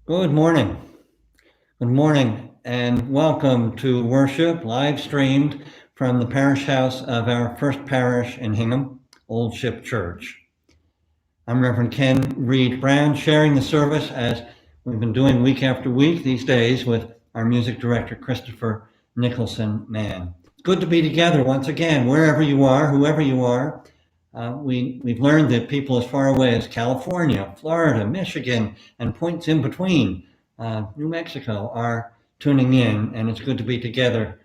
Good morning. Good morning, and welcome to worship live streamed from the parish house of our first parish in Hingham, Old Ship Church. I'm Reverend Ken Reed Brown, sharing the service as we've been doing week after week these days with our music director, Christopher Nicholson Mann. It's good to be together once again, wherever you are, whoever you are. We've learned that people as far away as California, Florida, Michigan, and points in between, New Mexico, are tuning in, and it's good to be together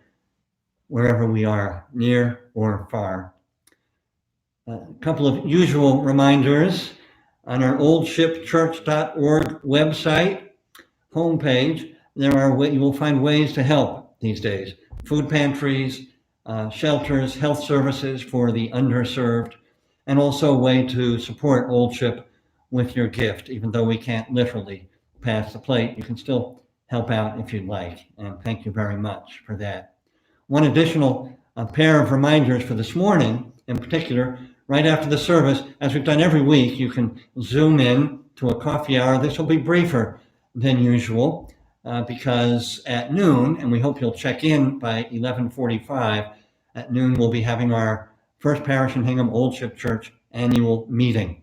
wherever we are, near or far. A couple of usual reminders on our oldshipchurch.org website homepage. You will find ways to help these days: food pantries, shelters, health services for the underserved, and also a way to support Old Ship with your gift. Even though we can't literally pass the plate, you can still help out if you'd like. And thank you very much for that. One additional pair of reminders for this morning, in particular, right after the service, as we've done every week, you can zoom in to a coffee hour. This will be briefer than usual because at noon, and we hope you'll check in by 11:45, at noon we'll be having our First Parish in Hingham Old Ship Church annual meeting.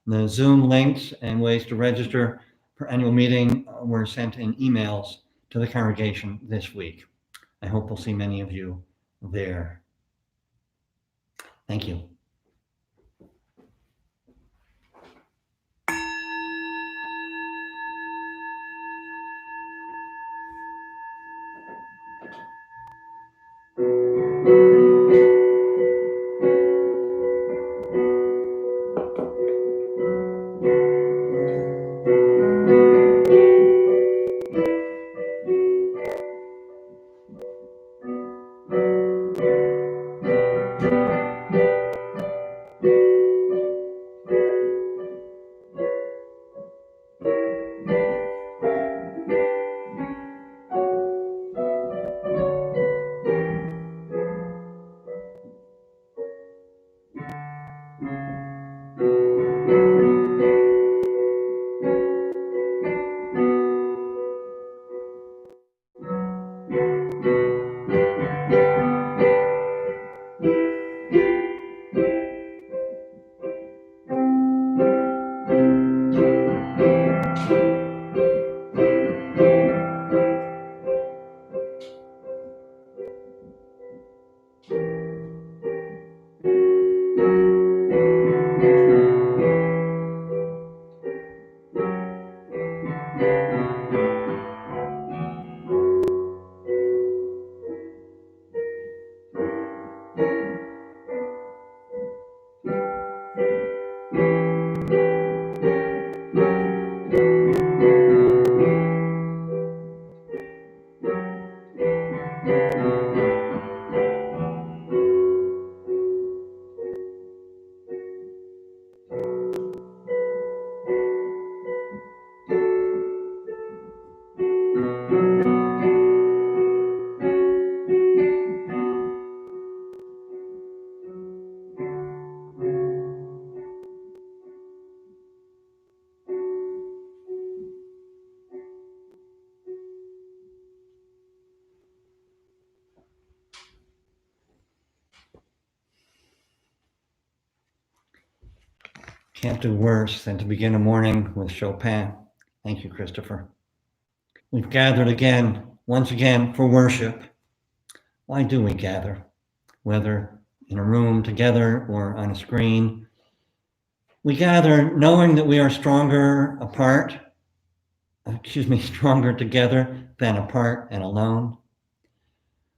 The Zoom links and ways to register for annual meeting were sent in emails to the congregation this week. I hope we'll see many of you there. Thank you. Can't do worse than to begin a morning with Chopin. Thank you, Christopher. We've gathered once again, for worship. Why do we gather? Whether in a room together or on a screen. We gather knowing that we are stronger stronger together than apart and alone.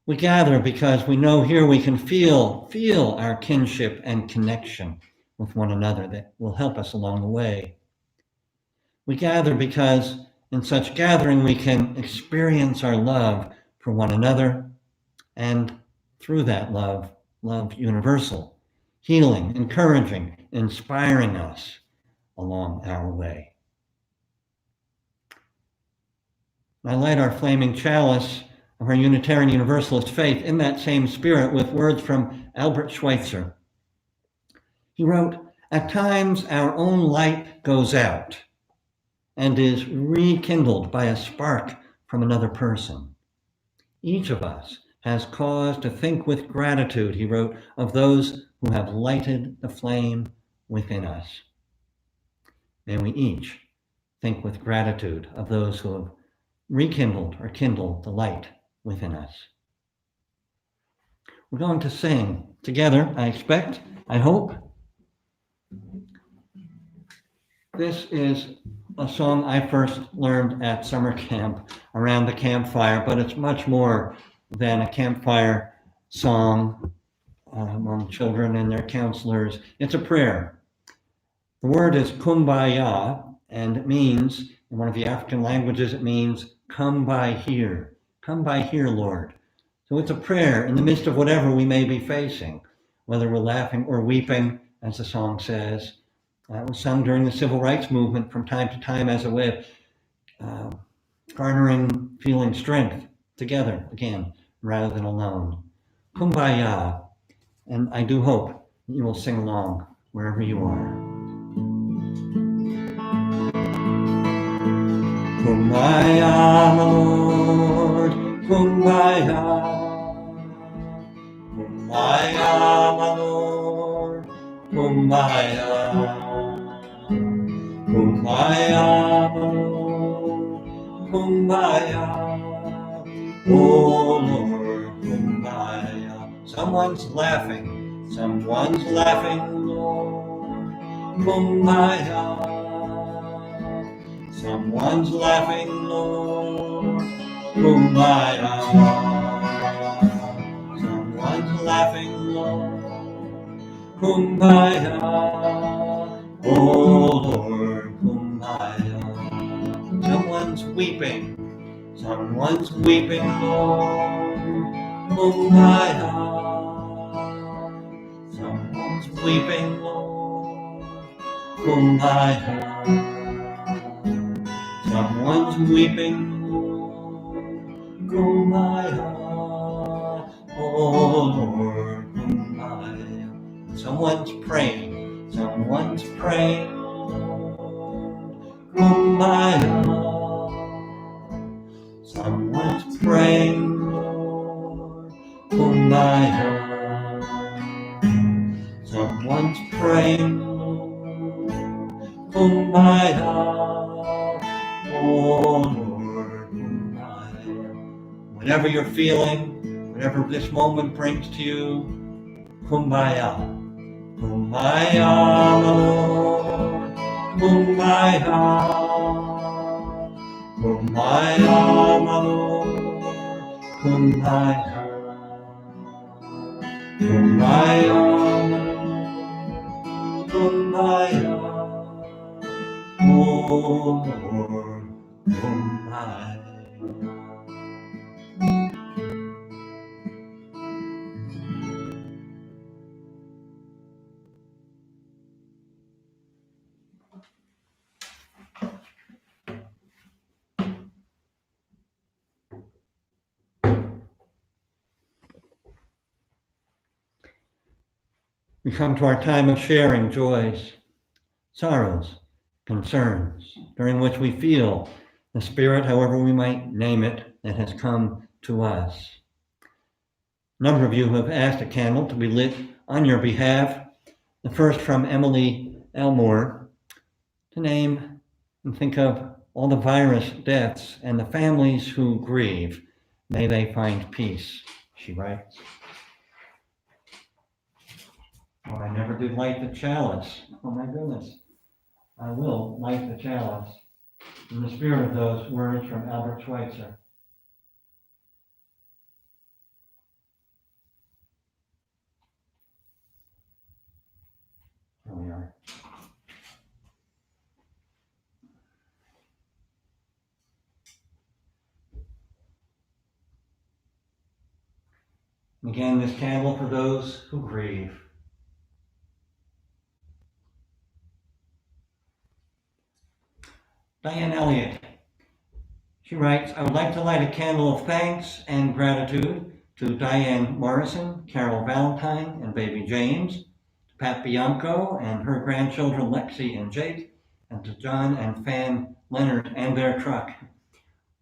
We gather because we know here we can feel our kinship and connection with one another that will help us along the way. We gather because in such gathering we can experience our love for one another, and through that love universal, healing, encouraging, inspiring us along our way. I light our flaming chalice of our Unitarian Universalist faith in that same spirit with words from Albert Schweitzer. He wrote, "At times our own light goes out, and is rekindled by a spark from another person. Each of us has cause to think with gratitude, he wrote, of those who have lighted the flame within us. May we each think with gratitude of those who have rekindled or kindled the light within us. We're going to sing together, I expect, I hope. This is a song I first learned at summer camp around the campfire, but it's much more than a campfire song among children and their counselors. It's a prayer. The word is kumbaya, and it means, in one of the African languages, it means, come by here. Come by here, Lord. So it's a prayer in the midst of whatever we may be facing, whether we're laughing or weeping, as the song says. It was sung during the Civil Rights Movement from time to time as a way of garnering, feeling strength together again, rather than alone. Kumbaya. And I do hope you will sing along wherever you are. Kumbaya, my Lord, kumbaya. Kumbaya, my Lord, kumbaya. Kumbaya, my Lord, kumbaya. Oh Lord, kumbaya. Someone's laughing, Lord, kumbaya. Someone's laughing, Lord, kumbaya. Someone's laughing, Lord, kumbaya. Oh Lord, kumbaya. Someone's weeping, Lord, kumbaya. Someone's weeping, Lord, kumbaya. Someone's weeping, Lord, kumbaya. Oh Lord, kumbaya. Someone's praying, Lord, kumbaya. Someone's praying, Lord, kumbaya. Someone's praying, Lord, kumbaya. Oh Lord, kumbaya. Whatever you're feeling, whatever this moment brings to you, kumbaya. Kumbaya, my Lord, kumbaya. Kumbaya, my Lord, kumbaya. Kumbaya, kumbaya. Oh Lord, kumbaya. We come to our time of sharing joys, sorrows, concerns, during which we feel the Spirit, however we might name it, that has come to us. A number of you have asked a candle to be lit on your behalf. The first from Emily Elmore, to name and think of all the virus deaths and the families who grieve. May they find peace, she writes. Oh, I never did light the chalice. Oh my goodness. I will light the chalice in the spirit of those words from Albert Schweitzer. Here we are. Again, this candle for those who grieve. Diane Elliott. She writes, I would like to light a candle of thanks and gratitude to Diane Morrison, Carol Valentine, and baby James, to Pat Bianco and her grandchildren Lexi and Jake, and to John and Fan Leonard and their truck.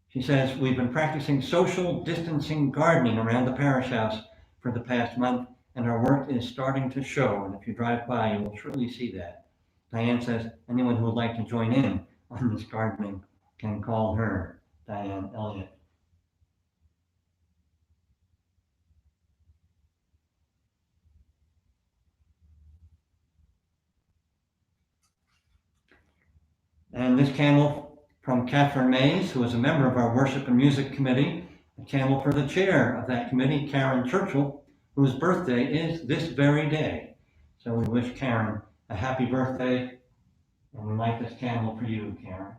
She says, we've been practicing social distancing gardening around the parish house for the past month, and our work is starting to show. And if you drive by, you will surely see that. Diane says, anyone who would like to join in on this gardening can call her, Diane Elliott. And this candle from Catherine Mays, who is a member of our Worship and Music Committee, a candle for the chair of that committee, Karen Churchill, whose birthday is this very day. So we wish Karen a happy birthday, and we light this candle for you, Karen.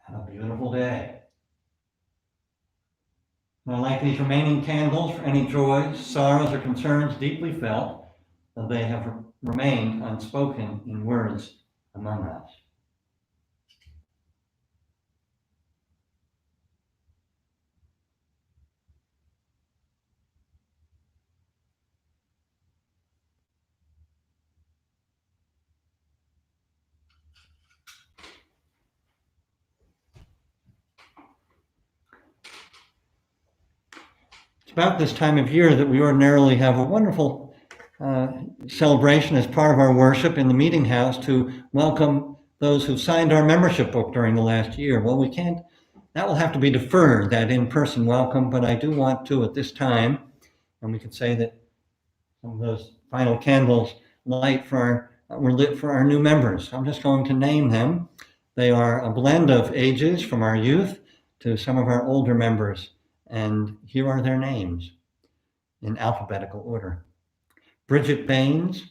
Have a beautiful day. And I light these remaining candles for any joys, sorrows, or concerns deeply felt, though they have remained unspoken in words among us. It's about this time of year that we ordinarily have a wonderful celebration as part of our worship in the meeting house to welcome those who signed our membership book during the last year. Well, we can't, that will have to be deferred, that in-person welcome, but I do want to at this time, and we could say that some of those final candles were lit for our new members. I'm just going to name them. They are a blend of ages from our youth to some of our older members, and here are their names in alphabetical order. Bridget Baines,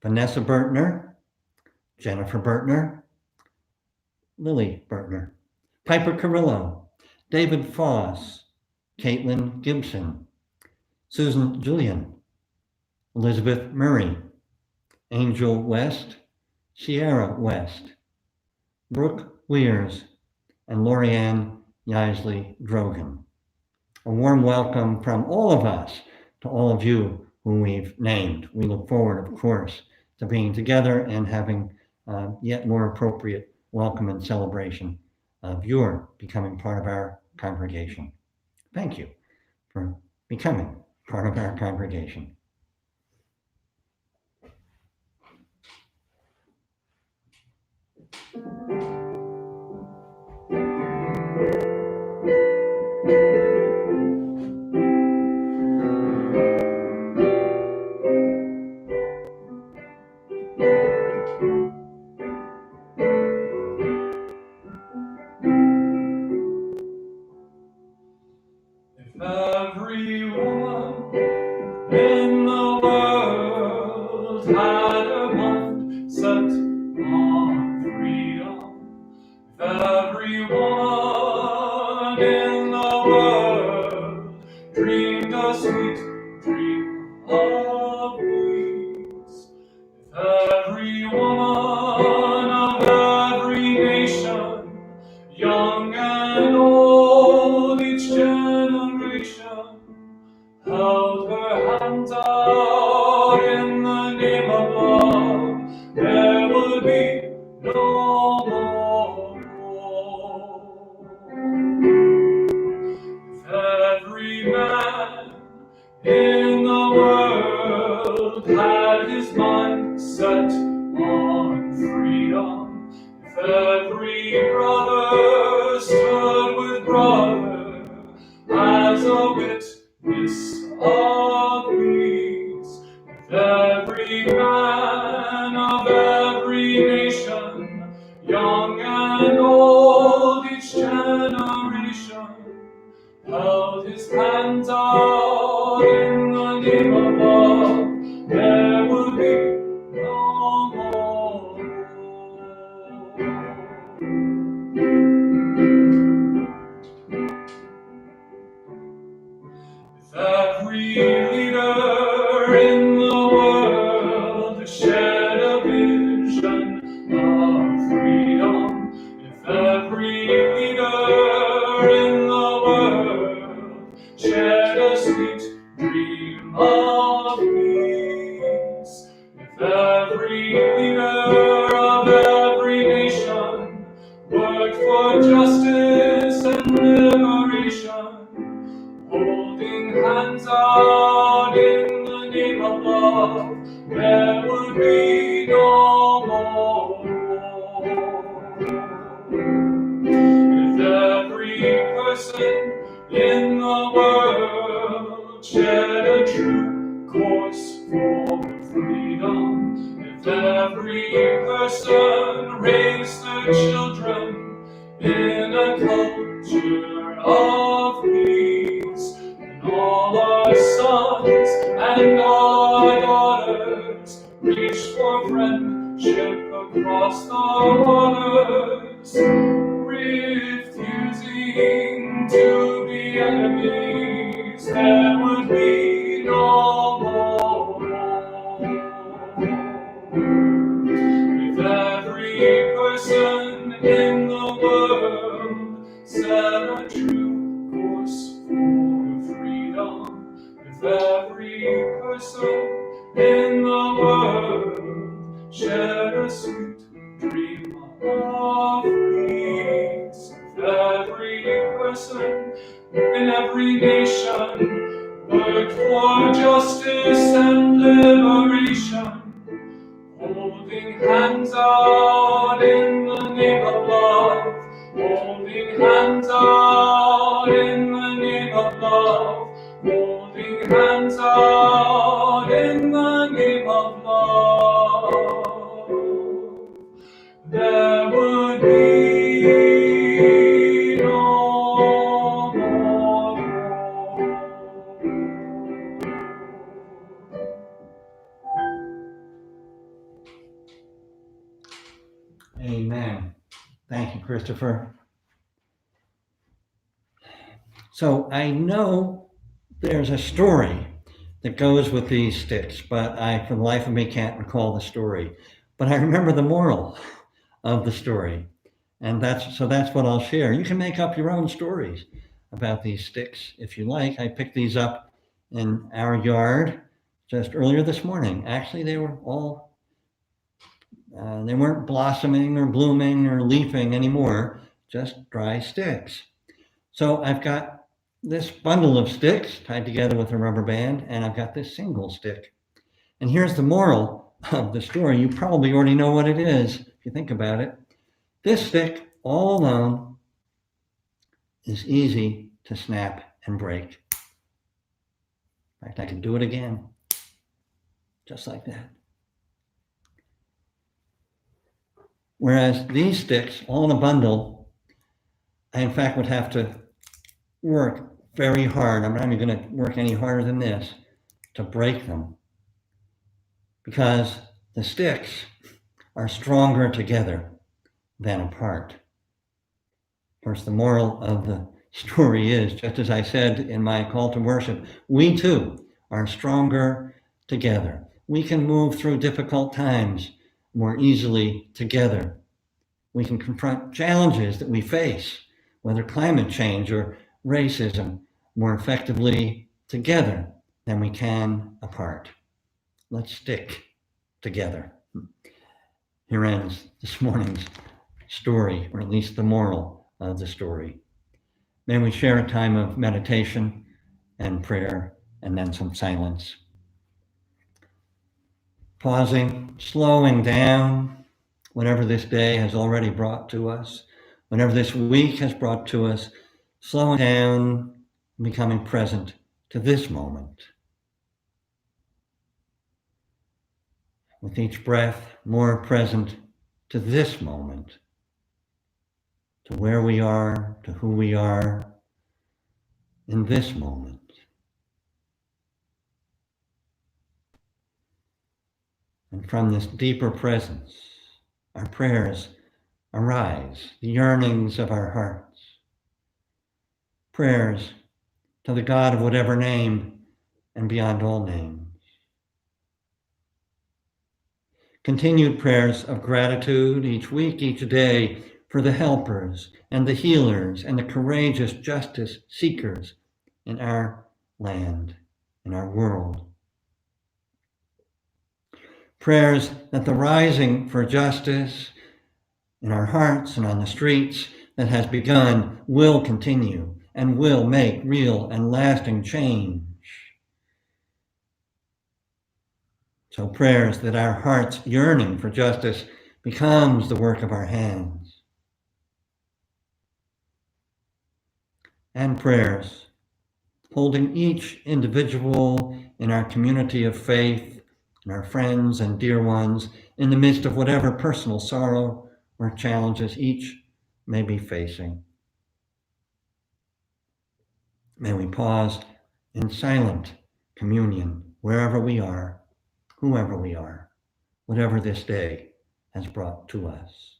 Vanessa Bertner, Jennifer Bertner, Lily Bertner, Piper Carrillo, David Foss, Caitlin Gibson, Susan Julian, Elizabeth Murray, Angel West, Sierra West, Brooke Weirs, and Lorianne Yisley Drogan. A warm welcome from all of us to all of you whom we've named. We look forward, of course, to being together and having yet more appropriate welcome and celebration of your becoming part of our congregation. Thank you for becoming part of our congregation. Shed a vision of freedom. be no more war. If every person in the world shed a true course for freedom, if every person raised their children in a culture of peace, and all our sons and our daughters reached for friendship across the waters, refusing to be enemies, there would be no more war. If every person in the world set a true course for freedom, if every person in the world shared a sweet dream of peace, if every person in every nation worked for justice and liberation, holding hands out in the name of love, holding hands out in the name of love, holding hands out in the name of love, there would be no more war. Amen. Thank you, Christopher. So I know there's a story that goes with these sticks, but I, for the life of me, can't recall the story. But I remember the moral of the story, and that's what I'll share. You can make up your own stories about these sticks if you like. I picked these up in our yard just earlier this morning. Actually, they were all they weren't blossoming or blooming or leafing anymore, just dry sticks. So I've got this bundle of sticks tied together with a rubber band, and I've got this single stick. And here's the moral of the story. You probably already know what it is if you think about it. This stick, all alone, is easy to snap and break. In fact, I can do it again, just like that. Whereas these sticks, all in a bundle, I in fact would have to work very hard. I'm not even going to work any harder than this to break them, because the sticks are stronger together than apart. Of course, the moral of the story is, just as I said in my call to worship, we too are stronger together. We can move through difficult times more easily together. We can confront challenges that we face, whether climate change or racism, more effectively together than we can apart. Let's stick together. Here ends this morning's story, or at least the moral of the story. May we share a time of meditation and prayer, and then some silence. Pausing, slowing down, whatever this day has already brought to us, whatever this week has brought to us, slowing down, becoming present to this moment. With each breath, more present to this moment, to where we are, to who we are in this moment. And from this deeper presence, our prayers arise, the yearnings of our hearts. Prayers to the God of whatever name and beyond all names. Continued prayers of gratitude each week, each day, for the helpers and the healers and the courageous justice seekers in our land, in our world. Prayers that the rising for justice in our hearts and on the streets that has begun will continue and will make real and lasting change. So prayers that our heart's yearning for justice becomes the work of our hands. And prayers holding each individual in our community of faith, and our friends and dear ones, in the midst of whatever personal sorrow or challenges each may be facing. May we pause in silent communion wherever we are, whoever we are, whatever this day has brought to us.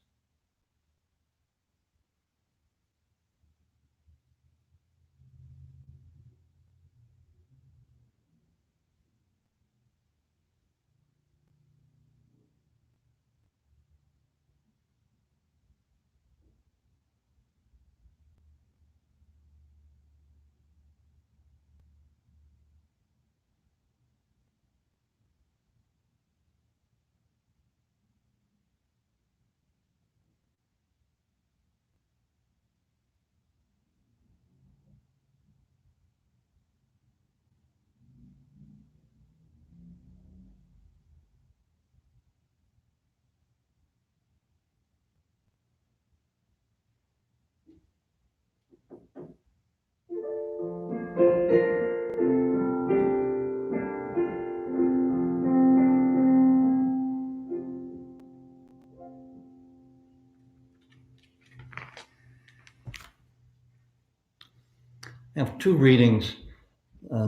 I have two readings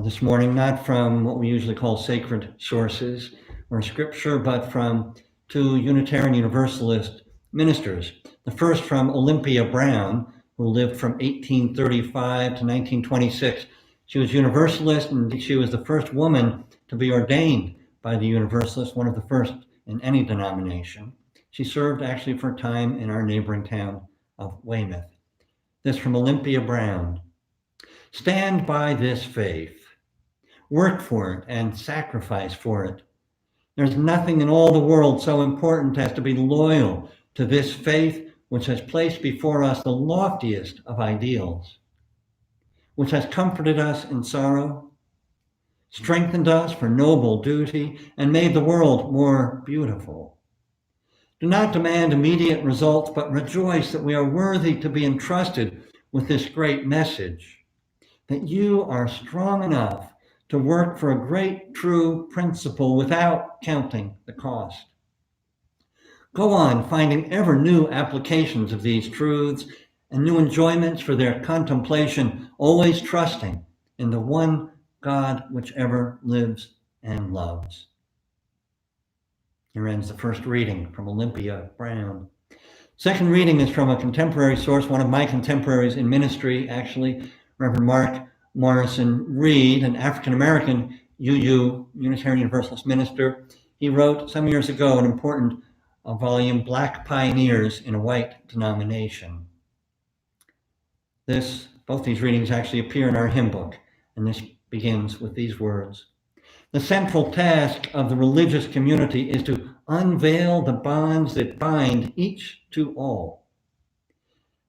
this morning, not from what we usually call sacred sources or scripture, but from two Unitarian Universalist ministers. The first from Olympia Brown, who lived from 1835 to 1926. She was Universalist, and she was the first woman to be ordained by the Universalists, one of the first in any denomination. She served actually for a time in our neighboring town of Weymouth. This from Olympia Brown. Stand by this faith. Work for it and sacrifice for it. There's nothing in all the world so important as to be loyal to this faith which has placed before us the loftiest of ideals, which has comforted us in sorrow, strengthened us for noble duty, and made the world more beautiful. Do not demand immediate results, but rejoice that we are worthy to be entrusted with this great message, that you are strong enough to work for a great true principle without counting the cost. Go on finding ever new applications of these truths and new enjoyments for their contemplation, always trusting in the one God which ever lives and loves. Here ends the first reading from Olympia Brown. Second reading is from a contemporary source, one of my contemporaries in ministry, actually, Reverend Mark Morrison Reed, an African-American Unitarian Universalist minister. He wrote some years ago an important volume, Black Pioneers in a White Denomination. Both these readings actually appear in our hymn book, and this begins with these words. The central task of the religious community is to unveil the bonds that bind each to all.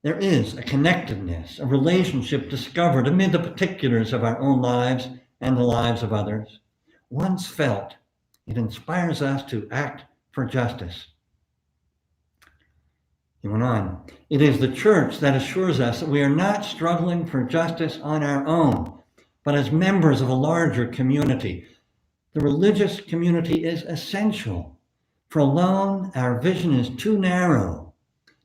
There is a connectedness, a relationship discovered amid the particulars of our own lives and the lives of others. Once felt, it inspires us to act for justice. He went on, it is the church that assures us that we are not struggling for justice on our own, but as members of a larger community. The religious community is essential, for alone our vision is too narrow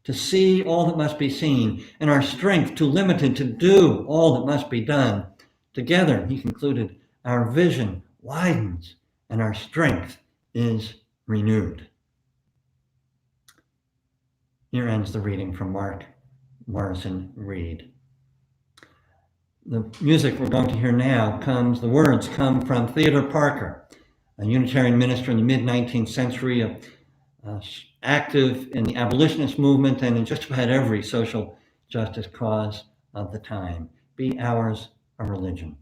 to see all that must be seen, and our strength too limited to do all that must be done. Together, he concluded, our vision widens and our strength is renewed. Here ends the reading from Mark Morrison Reed. The music we're going to hear now the words come from Theodore Parker, a Unitarian minister in the mid-19th century, active in the abolitionist movement and in just about every social justice cause of the time. Be ours a religion.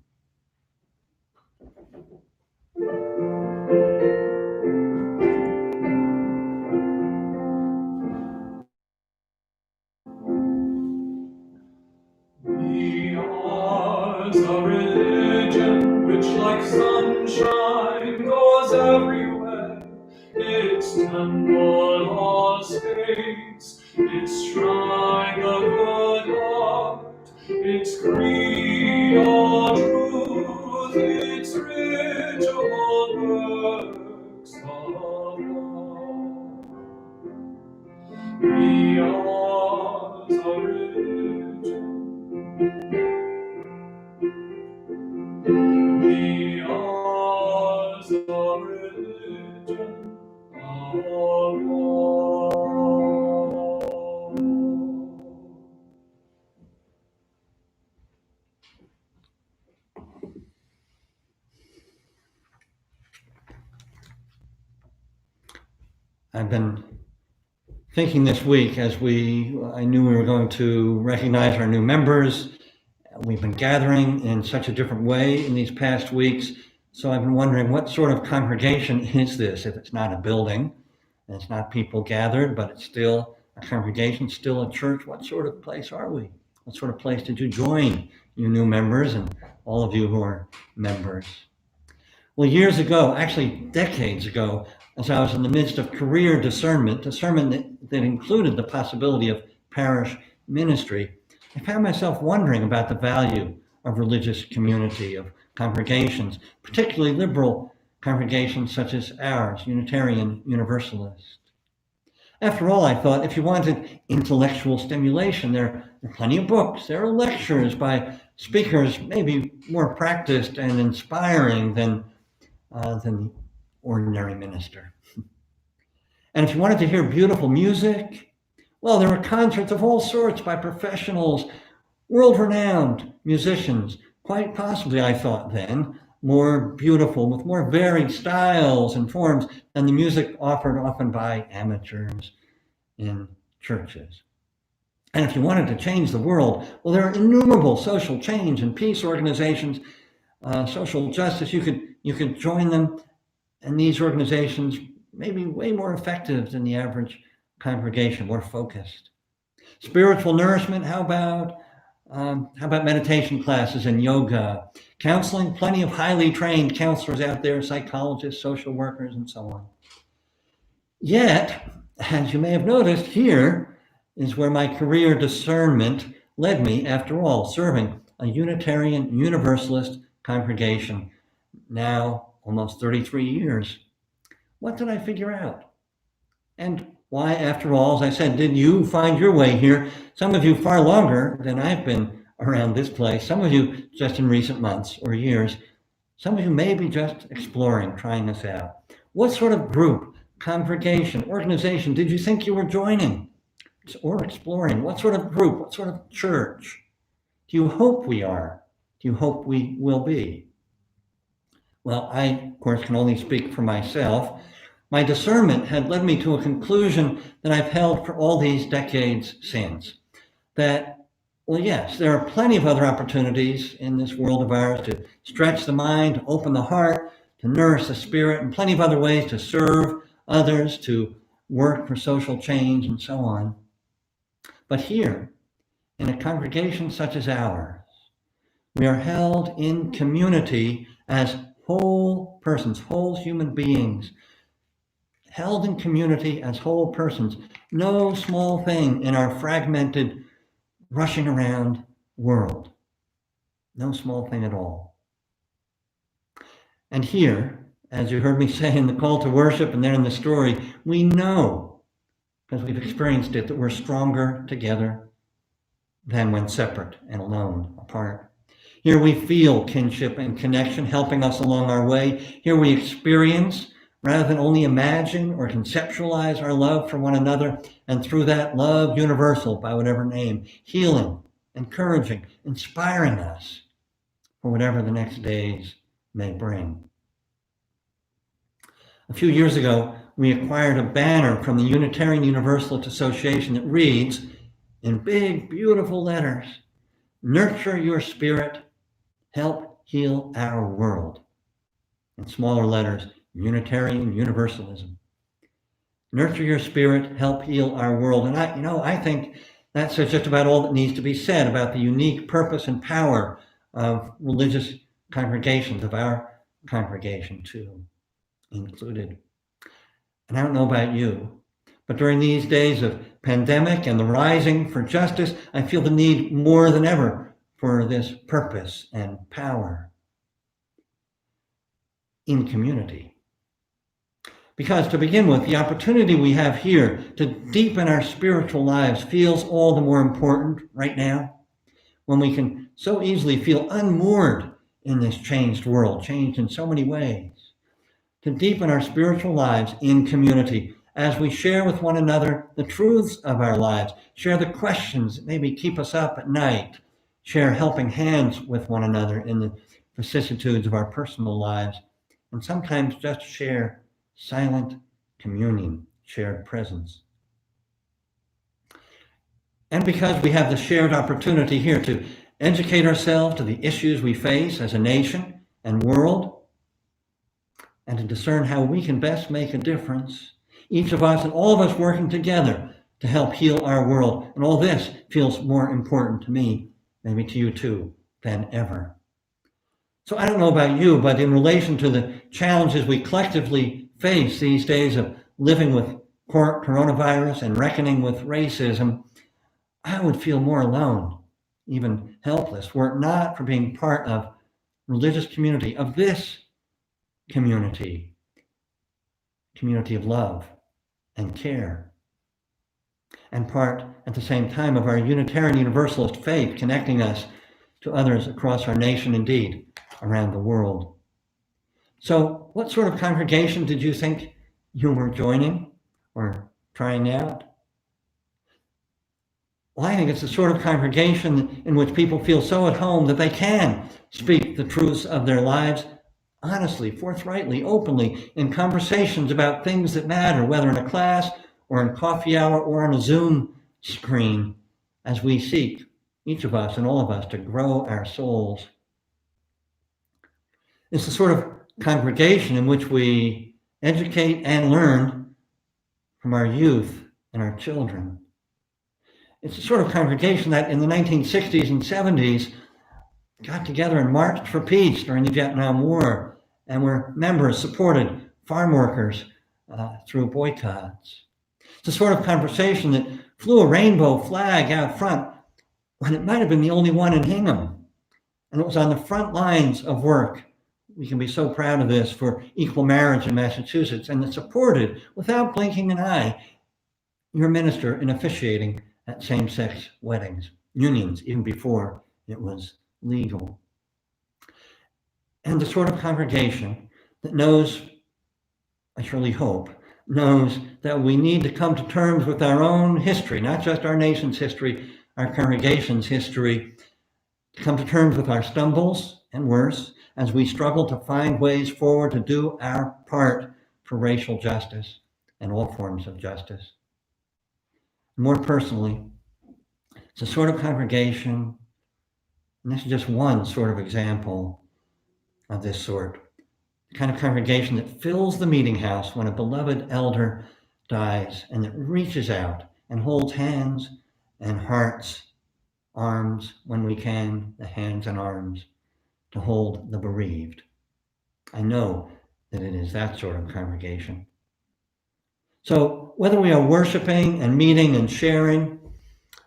Be ours a religion which like sunshine goes everywhere, its temple all saints, its shrine the good heart, its creed all truth, its ritual works of love. Be ours a religion, be ours a religion of love. I've been thinking this week as I knew we were going to recognize our new members. We've been gathering in such a different way in these past weeks. So I've been wondering, what sort of congregation is this? If it's not a building, and it's not people gathered, but it's still a congregation, still a church, what sort of place are we? What sort of place did you join, you new members and all of you who are members? Well, years ago, actually decades ago, as I was in the midst of career discernment that included the possibility of parish ministry, I found myself wondering about the value of religious community, of congregations, particularly liberal congregations such as ours, Unitarian Universalist. After all, I thought, if you wanted intellectual stimulation, there are plenty of books. There are lectures by speakers maybe more practiced and inspiring than the ordinary minister. And if you wanted to hear beautiful music, well, there were concerts of all sorts by professionals, world-renowned musicians, quite possibly, I thought then, more beautiful, with more varied styles and forms than the music offered often by amateurs in churches. And if you wanted to change the world, well, there are innumerable social change and peace organizations, social justice. You could join them, and these organizations may be way more effective than the average congregation, more focused. Spiritual nourishment, how about meditation classes and yoga? Counseling, plenty of highly trained counselors out there, psychologists, social workers, and so on. Yet, as you may have noticed, here is where my career discernment led me, after all, serving a Unitarian Universalist congregation, now almost 33 years. What did I figure out? And why, after all, as I said, did you find your way here? Some of you far longer than I've been around this place. Some of you just in recent months or years. Some of you may be just exploring, trying this out. What sort of group, congregation, organization did you think you were joining or exploring? What sort of group, what sort of church do you hope we are? Do you hope we will be? Well, I, of course, can only speak for myself. My discernment had led me to a conclusion that I've held for all these decades since. That, well, yes, there are plenty of other opportunities in this world of ours to stretch the mind, to open the heart, to nourish the spirit, and plenty of other ways to serve others, to work for social change, and so on. But here, in a congregation such as ours, we are held in community as whole persons, whole human beings, held in community as whole persons. No small thing in our fragmented, rushing around world. No small thing at all. And here, as you heard me say in the call to worship and then in the story, we know, because we've experienced it, that we're stronger together than when separate and alone, apart. Here we feel kinship and connection helping us along our way. Here we experience, rather than only imagine or conceptualize, our love for one another, and through that love, universal by whatever name, healing, encouraging, inspiring us for whatever the next days may bring. A few years ago, we acquired a banner from the Unitarian Universalist Association that reads, in big, beautiful letters, "Nurture your spirit, help heal our world." In smaller letters, Unitarian Universalism. Nurture your spirit, help heal our world. And I think that says just about all that needs to be said about the unique purpose and power of religious congregations, of our congregation too, included. And I don't know about you, but during these days of pandemic and the rising for justice, I feel the need more than ever for this purpose and power in community. Because to begin with, the opportunity we have here to deepen our spiritual lives feels all the more important right now, when we can so easily feel unmoored in this changed world, changed in so many ways. To deepen our spiritual lives in community as we share with one another the truths of our lives, share the questions that maybe keep us up at night, share helping hands with one another in the vicissitudes of our personal lives, and sometimes just share silent communion, shared presence. And because we have the shared opportunity here to educate ourselves to the issues we face as a nation and world, and to discern how we can best make a difference, each of us and all of us working together to help heal our world. And all this feels more important to me, maybe to you too, than ever. So I don't know about you, but in relation to the challenges we collectively face these days of living with coronavirus and reckoning with racism, I would feel more alone, even helpless, were it not for being part of religious community, of this community of love and care, and part at the same time of our Unitarian Universalist faith, connecting us to others across our nation, indeed, around the world. So what sort of congregation did you think you were joining or trying out? Well, I think it's the sort of congregation in which people feel so at home that they can speak the truths of their lives honestly, forthrightly, openly, in conversations about things that matter, whether in a class or in coffee hour or on a Zoom screen, as we seek, each of us and all of us, to grow our souls. It's the sort of congregation in which we educate and learn from our youth and our children. It's the sort of congregation that in the 1960s and 70s got together and marched for peace during the Vietnam War, and were members, supported farm workers through boycotts. It's the sort of conversation that flew a rainbow flag out front when it might have been the only one in Hingham, and it was on the front lines of work. We can be so proud of this, for equal marriage in Massachusetts, and it supported, without blinking an eye, your minister in officiating at same-sex weddings, unions, even before it was legal. And the sort of congregation that knows, I surely hope, knows that we need to come to terms with our own history, not just our nation's history, our congregation's history, to come to terms with our stumbles and worse, as we struggle to find ways forward to do our part for racial justice and all forms of justice. More personally, it's a sort of congregation, and this is just one sort of example of this sort, the kind of congregation that fills the meeting house when a beloved elder dies, and that reaches out and holds hands and hearts, arms when we can, the hands and arms, to hold the bereaved. I know that it is that sort of congregation. So whether we are worshiping and meeting and sharing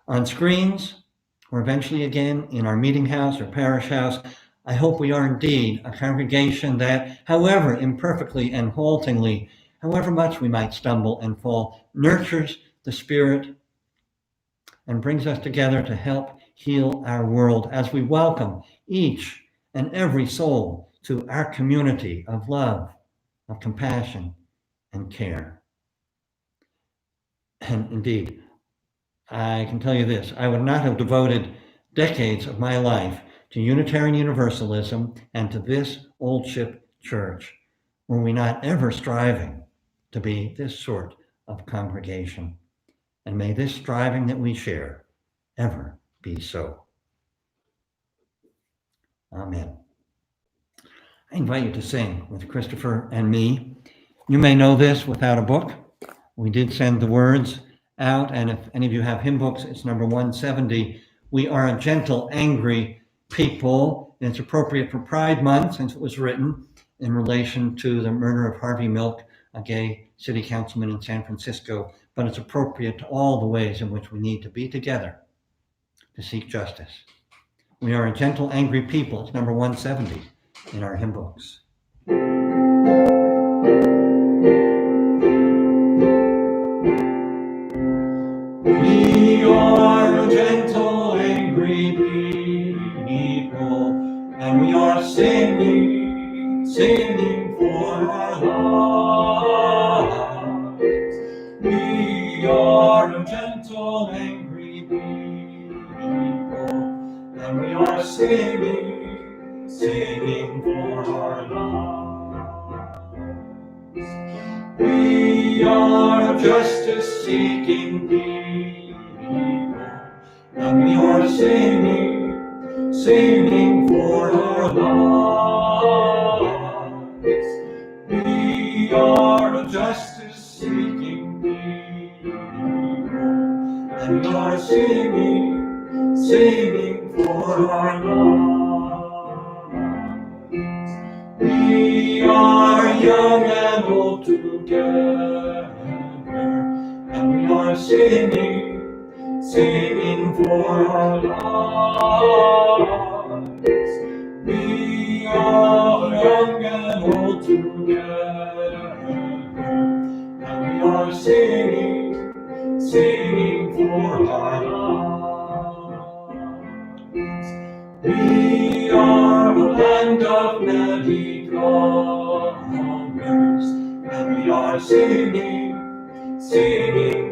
on screens, or eventually again in our meeting house or parish house, I hope we are indeed a congregation that, however imperfectly and haltingly, however much we might stumble and fall, nurtures the spirit and brings us together to help heal our world as we welcome each and every soul to our community of love, of compassion, and care. And indeed, I can tell you this, I would not have devoted decades of my life to Unitarian Universalism and to this Old Ship Church were we not ever striving to be this sort of congregation. And may this striving that we share ever be so. Amen. I invite you to sing with Christopher and me. You may know this without a book. We did send the words out, and if any of you have hymn books, it's number 170. We are a gentle, angry people, and it's appropriate for Pride Month since it was written in relation to the murder of Harvey Milk, a gay city councilman in San Francisco, but it's appropriate to all the ways in which we need to be together to seek justice. We are a gentle, angry people. It's number 170 in our hymn books. We are a gentle, angry people, and we are singing for our lives. We are a gentle, angry people, and we are singing for our lives. We are a justice-seeking people, and we are singing for our lives. We are a justice-seeking people, and we are singing for our lives. We are young and old together, and we are singing for our lives. We are young and old together, and we are singing for our lives. We are a land of many colors, and we are singing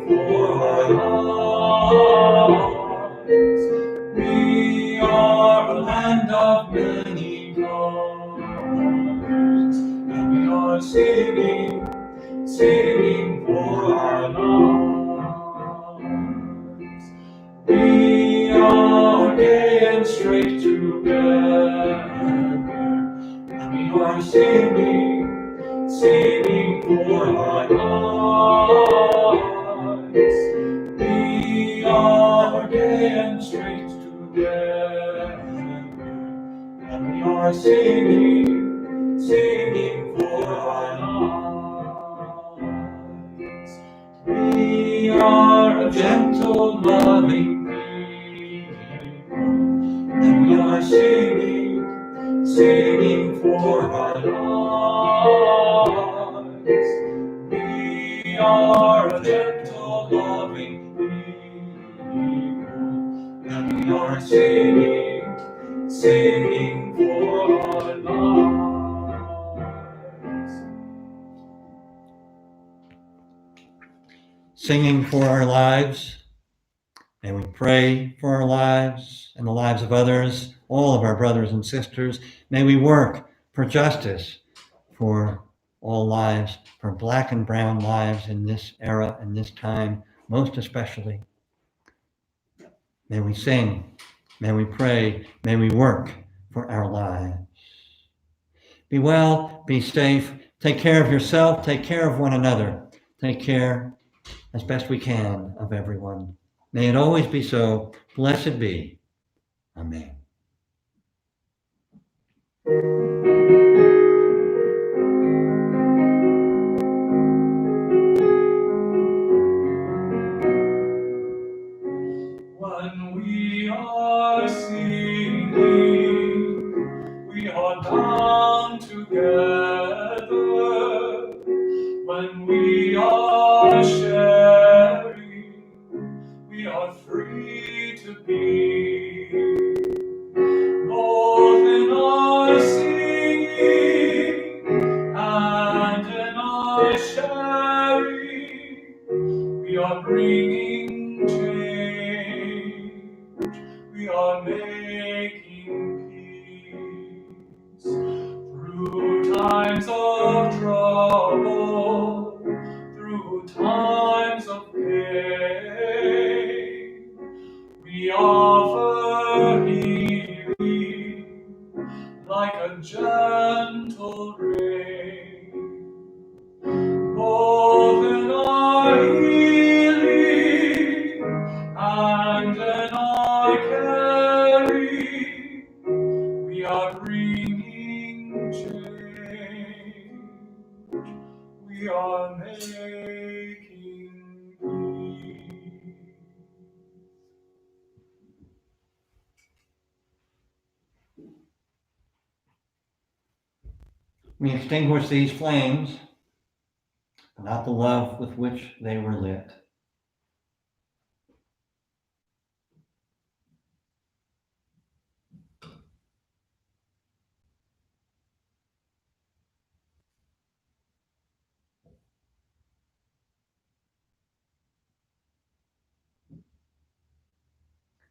for our lives. We are a land of many colors, and we are singing for our lives. We are gay and straight together, and we are singing for our lives. We are gay and straight together, and we are singing for our lives. We are a gentle, loving people, and we are singing for our lives. We are a gentle, loving people, and we are singing for our lives. Singing for our lives. May we pray for our lives and the lives of others, all of our brothers and sisters. May we work for justice for all lives, for Black and brown lives in this era and this time, most especially. May we sing, may we pray, may we work for our lives. Be well, be safe, take care of yourself, take care of one another, take care as best we can of everyone. May it always be so. Blessed be. Amen. When we are singing, we are bound together. When we are sharing, we are free to be. Both in our singing and in our sharing, we are bringing change, we are making peace. Through times of trouble, through times of pain, we offer healing like a gentle rain. Both in our healing We extinguish these flames, but not the love with which they were lit.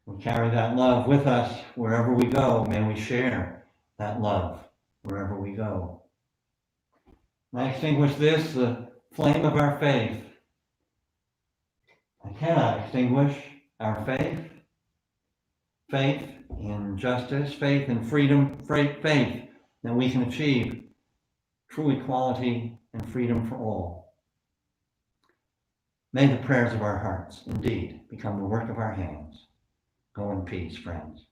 We carry that love with us wherever we go. May we share that love wherever we go. And I extinguish this, the flame of our faith. I cannot extinguish our faith. Faith in justice, faith in freedom, faith that we can achieve true equality and freedom for all. May the prayers of our hearts indeed become the work of our hands. Go in peace, friends.